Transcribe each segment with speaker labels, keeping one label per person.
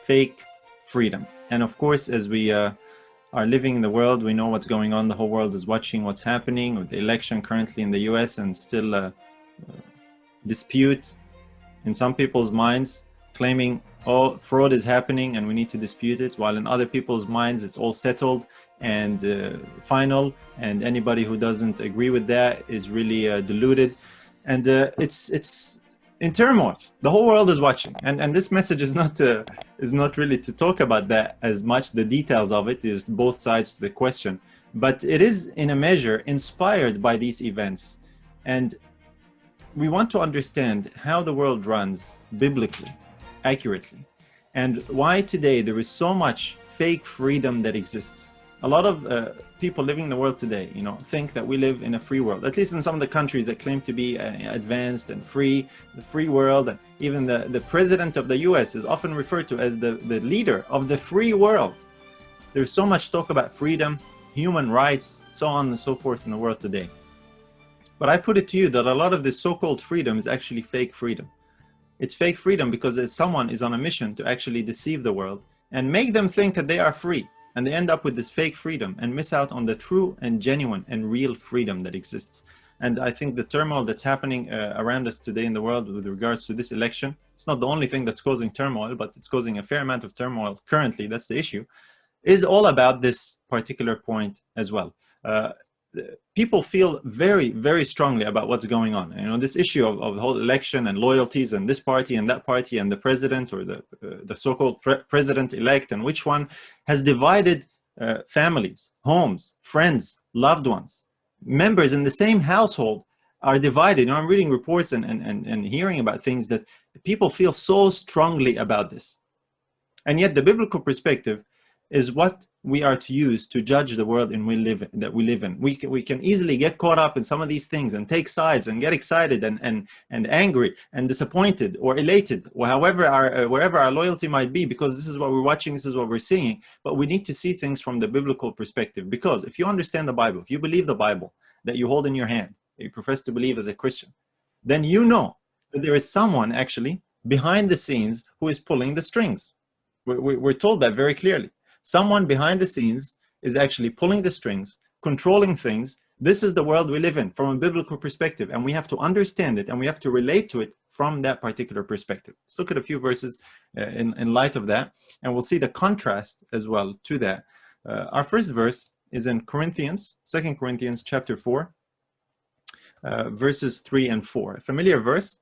Speaker 1: fake freedom. And of course, as we are living in the world, we know what's going on. The whole world is watching what's happening with the election currently in the US, and still dispute in some people's minds, claiming, oh, fraud is happening and we need to dispute it, while in other people's minds it's all settled and final, and anybody who doesn't agree with that is really deluded. And it's in turmoil. The whole world is watching, and this message is not really to talk about that as much. The details of it is both sides to the question, but it is in a measure inspired by these events. And we want to understand how the world runs biblically, accurately, and why today there is so much fake freedom that exists. A lot of people living in the world today, think that we live in a free world, at least in some of the countries that claim to be advanced and free, the free world. And even the president of the US is often referred to as the leader of the free world. There's so much talk about freedom, human rights, so on and so forth in the world today. But I put it to you that a lot of this so-called freedom is actually fake freedom. It's fake freedom because someone is on a mission to actually deceive the world and make them think that they are free. And they end up with this fake freedom and miss out on the true and genuine and real freedom that exists. And I think the turmoil that's happening around us today in the world with regards to this election, it's not the only thing that's causing turmoil, but it's causing a fair amount of turmoil currently, that's the issue, is all about this particular point as well. People feel very, very strongly about what's going on. This issue of the whole election and loyalties and this party and that party and the president or the so-called president-elect, and which one has divided families, homes, friends, loved ones. Members in the same household are divided. I'm reading reports and hearing about things that people feel so strongly about this. And yet the biblical perspective is what we are to use to judge the world that we live in. We can easily get caught up in some of these things and take sides and get excited and angry and disappointed or elated, or wherever our loyalty might be, because this is what we're watching, this is what we're seeing. But we need to see things from the biblical perspective, because if you understand the Bible, if you believe the Bible that you hold in your hand, that you profess to believe as a Christian, then you know that there is someone actually behind the scenes who is pulling the strings. We're told that very clearly. Someone behind the scenes is actually pulling the strings, controlling things. This is the world we live in from a biblical perspective, and we have to understand it and we have to relate to it from that particular perspective. Let's look at a few verses in light of that, and we'll see the contrast as well to that. Our first verse is in Corinthians, 2 Corinthians chapter 4, verses 3 and 4. A familiar verse,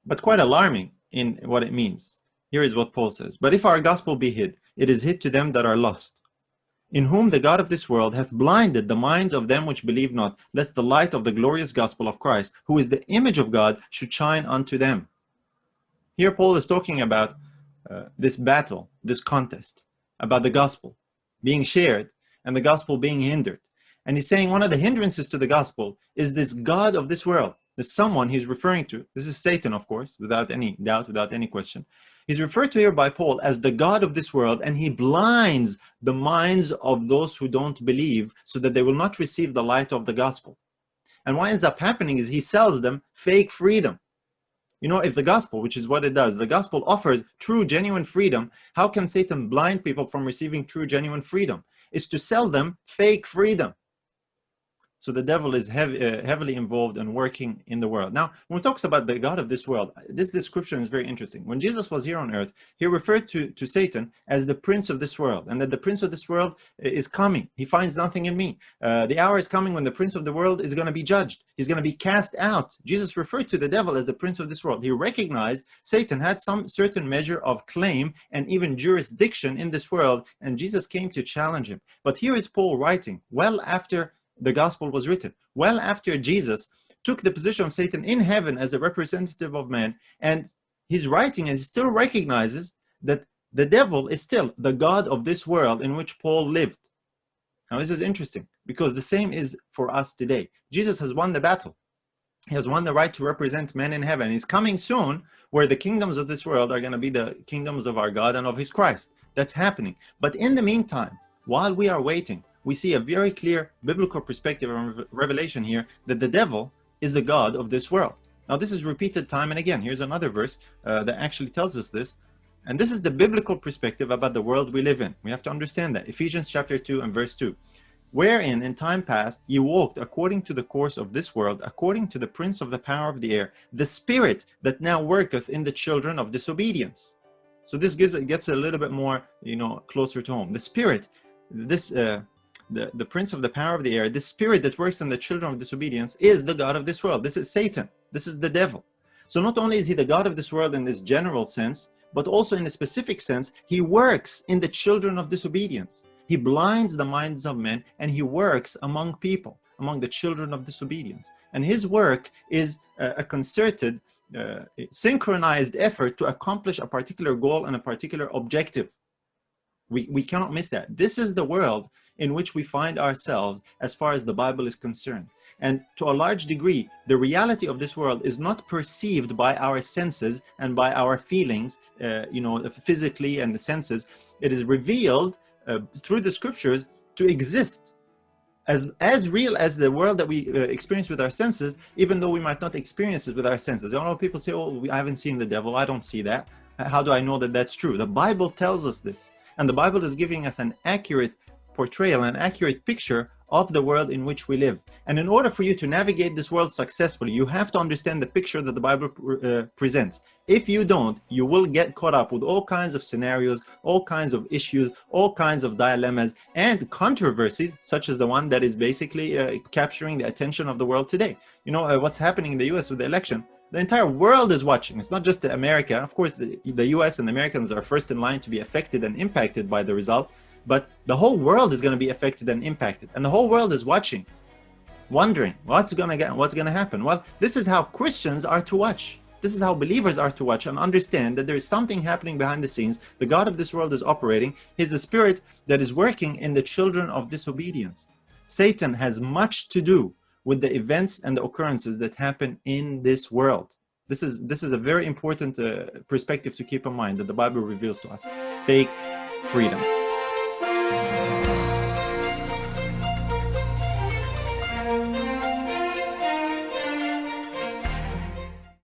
Speaker 1: but quite alarming in what it means. Here is what Paul says: "But if our gospel be hid, it is hid to them that are lost, in whom the God of this world hath blinded the minds of them which believe not, lest the light of the glorious gospel of Christ, who is the image of God, should shine unto them." Here Paul is talking about this battle, this contest, about the gospel being shared and the gospel being hindered. And he's saying one of the hindrances to the gospel is this God of this world. There's someone he's referring to. This is Satan, of course, without any doubt, without any question. He's referred to here by Paul as the God of this world, and he blinds the minds of those who don't believe so that they will not receive the light of the gospel. And what ends up happening is he sells them fake freedom. If the gospel, which is what it does, the gospel offers true, genuine freedom, how can Satan blind people from receiving true, genuine freedom? It's to sell them fake freedom. So the devil is heavily involved and working in the world. Now, when it talks about the God of this world, this description is very interesting. When Jesus was here on earth, he referred to Satan as the prince of this world, and that the prince of this world is coming. He finds nothing in me. The hour is coming when the prince of the world is going to be judged. He's going to be cast out. Jesus referred to the devil as the prince of this world. He recognized Satan had some certain measure of claim and even jurisdiction in this world, and Jesus came to challenge him. But here is Paul writing well after the gospel was written, well after Jesus took the position of Satan in heaven as a representative of man, and he's writing and he still recognizes that the devil is still the God of this world in which Paul lived. Now this is interesting, because the same is for us today. Jesus has won the battle. He has won the right to represent men in heaven. He's coming soon, where the kingdoms of this world are going to be the kingdoms of our God and of his Christ. That's happening. But in the meantime, while we are waiting, we see a very clear biblical perspective and revelation here that the devil is the God of this world. Now this is repeated time and again. Here's another verse that actually tells us this. And this is the biblical perspective about the world we live in. We have to understand that. Ephesians chapter 2 and verse 2. Wherein in time past ye walked according to the course of this world, according to the prince of the power of the air, the spirit that now worketh in the children of disobedience. So this gets a little bit more, closer to home. The spirit, the prince of the power of the air, the spirit that works in the children of disobedience is the god of this world. This is Satan. This is the devil. So not only is he the god of this world in this general sense, but also in a specific sense, he works in the children of disobedience. He blinds the minds of men, and he works among people, among the children of disobedience. And his work is a concerted, synchronized effort to accomplish a particular goal and a particular objective. We cannot miss that. This is the world in which we find ourselves as far as the Bible is concerned. And to a large degree, the reality of this world is not perceived by our senses and by our feelings, physically and the senses. It is revealed through the scriptures to exist as real as the world that we experience with our senses, even though we might not experience it with our senses. People say, I haven't seen the devil. I don't see that. How do I know that that's true? The Bible tells us this. And the Bible is giving us an accurate portrayal, an accurate picture of the world in which we live. And in order for you to navigate this world successfully, you have to understand the picture that the Bible presents. If you don't, you will get caught up with all kinds of scenarios, all kinds of issues, all kinds of dilemmas and controversies, such as the one that is basically capturing the attention of the world today. What's happening in the US with the election. The entire world is watching. It's not just America. Of course, the US and Americans are first in line to be affected and impacted by the result. But the whole world is going to be affected and impacted. And the whole world is watching, wondering what's going to happen. Well, this is how Christians are to watch. This is how believers are to watch and understand that there is something happening behind the scenes. The God of this world is operating. He's a spirit that is working in the children of disobedience. Satan has much to do with the events and the occurrences that happen in this world. This is a very important perspective to keep in mind that the Bible reveals to us. Fake freedom.